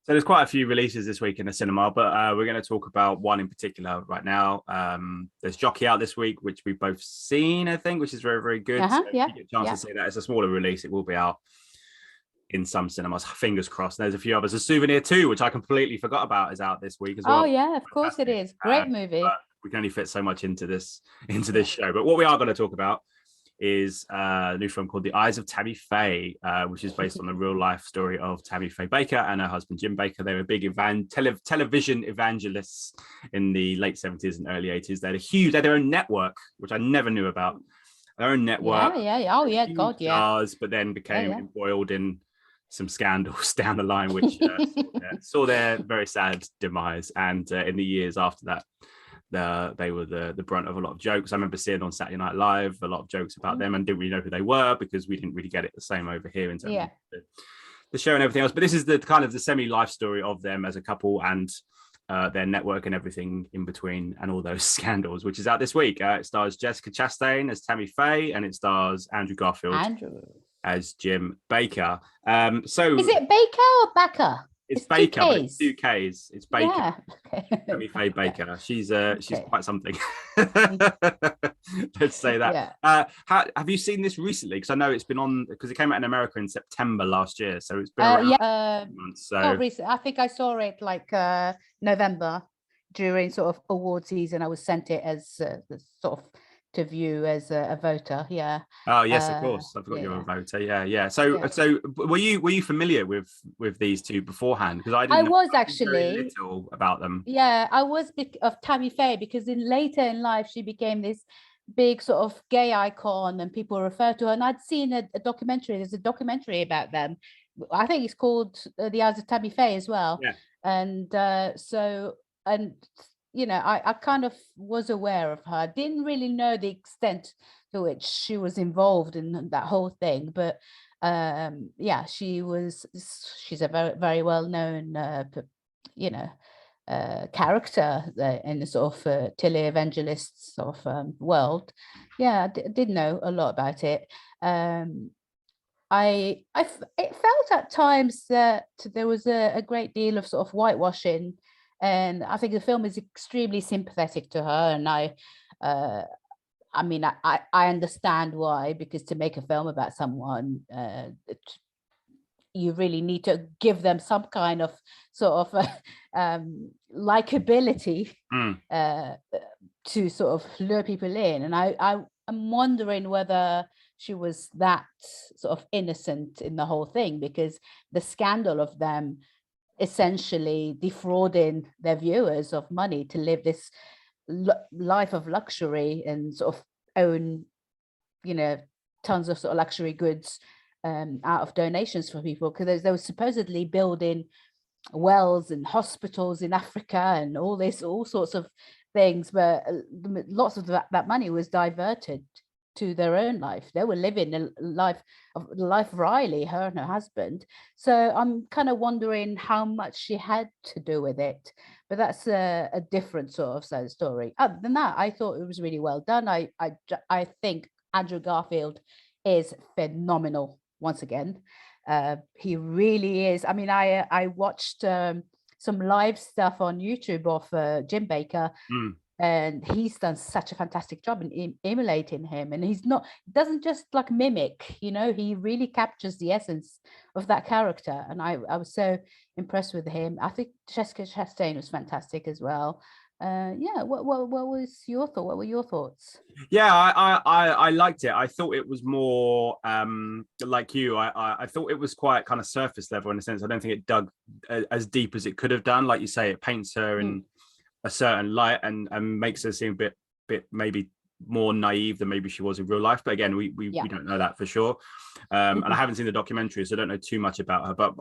So there's quite a few releases this week in the cinema, but we're going to talk about one in particular right now. There's Jockey out this week, which we've both seen, I think, which is very, very good. So if Yeah, you get a chance yeah. to see that, it's a smaller release. It will be out in some cinemas. Fingers crossed. There's a few others. A Souvenir 2, which I completely forgot about, is out this week as well. Oh yeah, of course it is. Great movie. But we can only fit so much into this show. But what we are going to talk about is a new film called The Eyes of Tammy Faye, which is based on the real life story of Tammy Faye Bakker and her husband Jim Bakker. They were big television evangelists in the late 70s and early 80s. They had their own network, which I never knew about. Their own network. Yeah. Oh yeah, God, yeah. Stars, but then became embroiled in some scandals down the line, which saw their very sad demise. And in the years after that, they were the brunt of a lot of jokes. I remember seeing on Saturday Night Live a lot of jokes about them, and didn't really know who they were because we didn't really get it the same over here in terms of the show and everything else. But this is the kind of the semi-life story of them as a couple and their network and everything in between and all those scandals, which is out this week. It stars Jessica Chastain as Tammy Faye, and it stars Andrew Garfield as Jim Bakker. So is it Baker or Bakker? It's Bakker, but it's 2Ks. It's Bakker. Yeah. Okay. Tammy Faye Bakker. She's quite something. Let's say that. Yeah. Have you seen this recently? Because I know it's been on, because it came out in America in September last year, so it's been around months. So not recent. I think I saw it like November during sort of award season. I was sent it as sort of to view as a voter. Yeah. Oh yes, of course. I forgot you're a voter. Yeah. So were you familiar with these two beforehand? Because I was actually very little about them. Yeah, I was of Tammy Faye because later in life she became this big sort of gay icon, and people refer to her. And I'd seen a documentary. There's a documentary about them. I think it's called The Eyes of Tammy Faye as well. Yeah. And I kind of was aware of her. Didn't really know the extent to which she was involved in that whole thing, but she's a very, very well known character in the sort of televangelist sort of world. Yeah, I did know a lot about it. It felt at times that there was a great deal of sort of whitewashing. And I think the film is extremely sympathetic to her, and I understand why, because to make a film about someone, you really need to give them some kind of sort of likability to sort of lure people in. And I'm wondering whether she was that sort of innocent in the whole thing, because the scandal of them essentially defrauding their viewers of money to live this life of luxury and sort of own, tons of sort of luxury goods out of donations for people, because they were supposedly building wells and hospitals in Africa and all sorts of things, but lots of that money was diverted to their own life. They were living a life of Riley, her and her husband. So I'm kind of wondering how much she had to do with it, but that's a different sort of side story. Other than that, I thought it was really well done. I think Andrew Garfield is phenomenal once again. He really is. I mean, I watched some live stuff on YouTube of Jim Bakker. And he's done such a fantastic job in emulating him. And he doesn't just like mimic, he really captures the essence of that character. And I was so impressed with him. I think Jessica Chastain was fantastic as well. What was your thought? What were your thoughts? Yeah, I liked it. I thought it was more like you. I thought it was quite kind of surface level in a sense. I don't think it dug as deep as it could have done. Like you say, it paints her in a certain light and makes her seem a bit maybe more naive than maybe she was in real life. But again, we don't know that for sure. And I haven't seen the documentary, so I don't know too much about her. But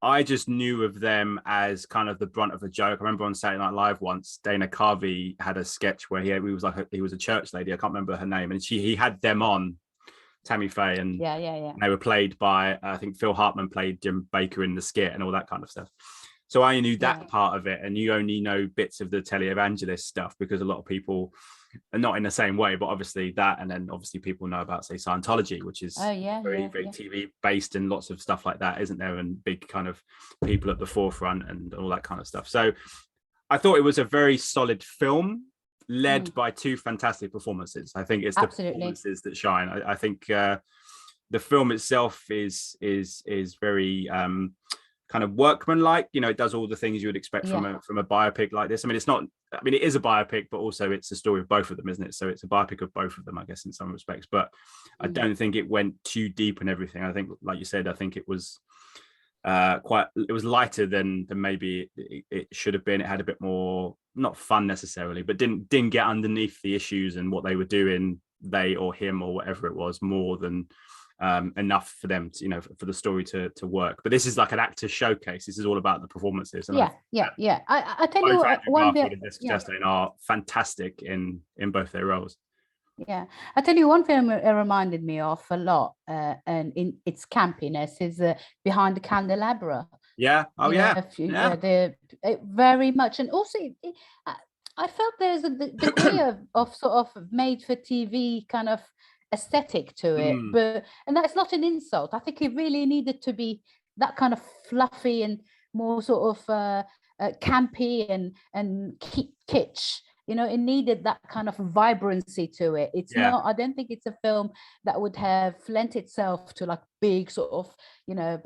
I just knew of them as kind of the brunt of a joke. I remember on Saturday Night Live once, Dana Carvey had a sketch where he was a church lady. I can't remember her name, and he had them on, Tammy Faye, and they were played by I think Phil Hartman played Jim Bakker in the skit and all that kind of stuff. So I knew that part of it, and you only know bits of the televangelist stuff because a lot of people are not in the same way, but obviously that, and then obviously people know about, say, Scientology, which is very TV based and lots of stuff like that, isn't there? And big kind of people at the forefront and all that kind of stuff. So I thought it was a very solid film, led by two fantastic performances. I think it's the performances that shine. I think the film itself is very kind of workmanlike. You know, it does all the things you would expect from a biopic like this. I mean, it's not. I mean, it is a biopic, but also it's a story of both of them, isn't it? So it's a biopic of both of them, I guess, in some respects. But I don't think it went too deep in everything. I think, like you said, I think it was it was lighter than maybe it should have been. It had a bit more, not fun necessarily, but didn't get underneath the issues and what they were doing, they or him or whatever it was, more than enough for them to, you know, for the story to work. But this is like an actor showcase. This is all about the performances. And I tell you what, one thing, Chastain are fantastic in both their roles. Yeah, I tell you, one film it reminded me of a lot, and in its campiness is Behind the Candelabra. Yeah. Oh, very much, and also I felt there's a degree of sort of made for TV kind of aesthetic to it, and that's not an insult. I think it really needed to be that kind of fluffy and more sort of campy and kitsch. You know, it needed that kind of vibrancy to it. It's not, I don't think it's a film that would have lent itself to like big sort of, you know,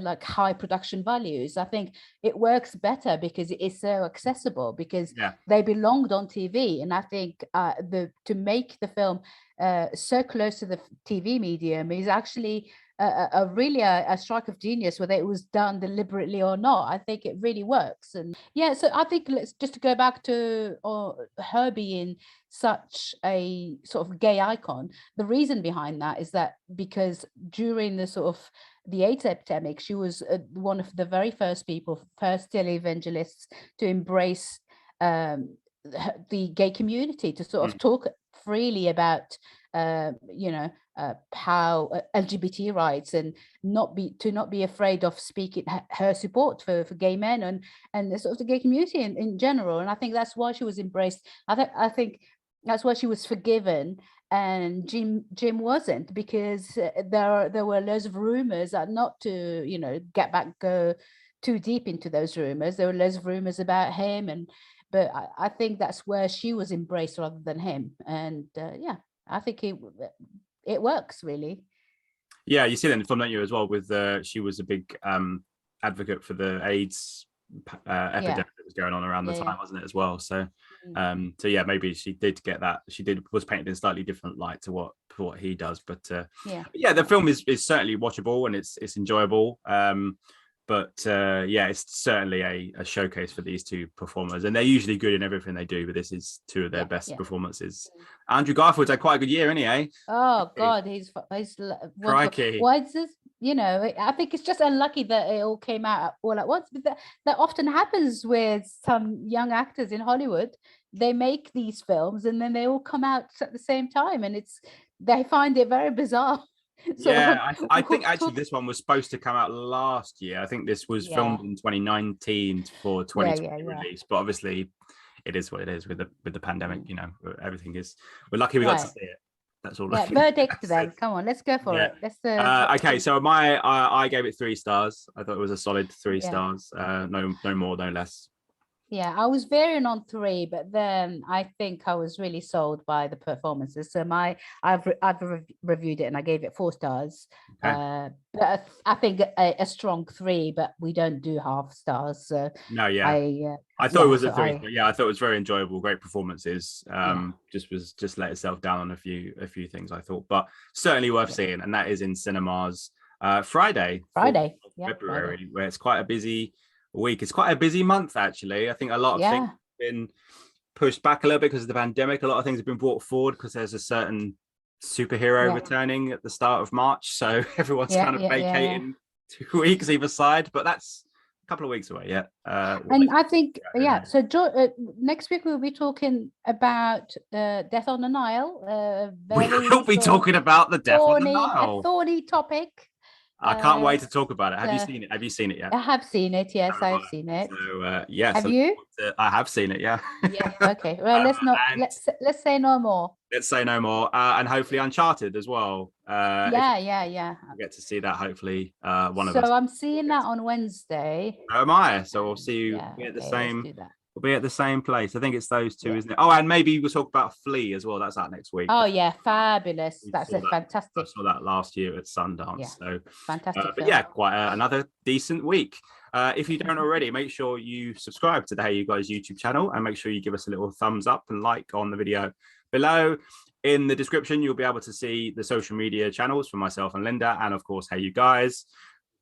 like high production values. I think it works better because it is so accessible, because they belonged on TV. And I think to make the film so close to the TV medium is actually really a strike of genius, whether it was done deliberately or not. I think it really works. And so I think let's just to go back to her being such a sort of gay icon. The reason behind that is that because during the sort of the AIDS epidemic, she was one of the very first televangelists to embrace the gay community, to sort of talk freely about how LGBT rights, and not be afraid of speaking her support for gay men and the sort of the gay community in general. And I think that's why she was embraced. I think that's why she was forgiven, and Jim wasn't, because there were loads of rumors, not to go too deep into those rumors. There were loads of rumors about him, but I think that's where she was embraced rather than him. And I think it works really. Yeah, you see that in the film, don't you, as well? With she was a big advocate for the AIDS epidemic that was going on around the time, wasn't it, as well? So maybe she did get that. Was painted in a slightly different light to what he does. But the film is certainly watchable, and it's enjoyable. But it's certainly a showcase for these two performers, and they're usually good in everything they do, but this is two of their best performances. Andrew Garfield's had quite a good year, isn't he, eh? Oh God, he's crikey. Why is this? I think it's just unlucky that it all came out all at once, but that often happens with some young actors in Hollywood. They make these films and then they all come out at the same time, and they find it very bizarre. I think actually this one was supposed to come out last year. I think this was filmed in 2019 for 2020 release, but obviously it is what it is with the pandemic. Everything is. We're lucky we got to see it. That's all. Verdict then. Come on, let's go for it. Let's. Okay, so I gave it 3 stars. I thought it was a solid 3 stars. No more, no less. Yeah, I was varying on 3, but then I think I was really sold by the performances. So I've reviewed it and I gave it 4 stars. Okay. But I think a strong 3, but we don't do half stars. So no, I thought it was a 3. I thought it was very enjoyable, great performances. Just let itself down on a few things, I thought, but certainly worth seeing, and that is in cinemas Friday, February, Friday. Where it's quite a busy week. It's quite a busy month, actually. I think a lot of things have been pushed back a little bit because of the pandemic. A lot of things have been brought forward because there's a certain superhero returning at the start of March, so everyone's kind of vacating 2 weeks either side, but that's a couple of weeks away. And I think so next week we'll be talking about Death on the Nile. We'll be talking about the Death on the Nile, a thorny topic. I can't wait to talk about it. Have you seen it? Have you seen it yet? I have seen it. Yes, I've seen it. So yes, have you? I have seen it. Yeah. Yeah. Okay. Well, let's say no more. Let's say no more. And hopefully Uncharted as well. Yeah. We'll get to see that hopefully one of us. us. So I'm seeing that on Wednesday. So am I. So we'll see you at the same. We'll be at the same place. I think it's those two, isn't it? Oh, and maybe we'll talk about Flea as well. That's out next week. Oh yeah, fabulous. That's fantastic. I saw that last year at Sundance. Yeah. So fantastic. But yeah, quite another decent week. If you don't already, make sure you subscribe to the Hey You Guys YouTube channel and make sure you give us a little thumbs up and like on the video below. In the description, you'll be able to see the social media channels for myself and Linda, and of course, Hey You Guys.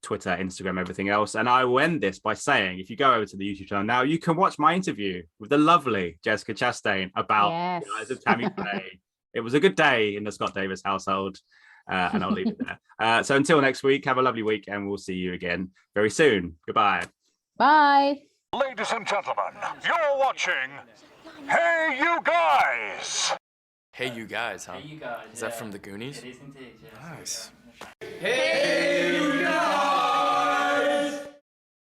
Twitter, Instagram, everything else. And I will end this by saying, if you go over to the YouTube channel now, you can watch my interview with the lovely Jessica Chastain about the Eyes of Tammy Faye. It was a good day in the Scott Davis household, and I'll leave it there. So until next week, have a lovely week, and we'll see you again very soon. Goodbye. Bye. Ladies and gentlemen, you're watching Hey You Guys. Hey You Guys, huh? Hey You Guys. Is that from the Goonies? It is indeed, yes. Nice. Hey!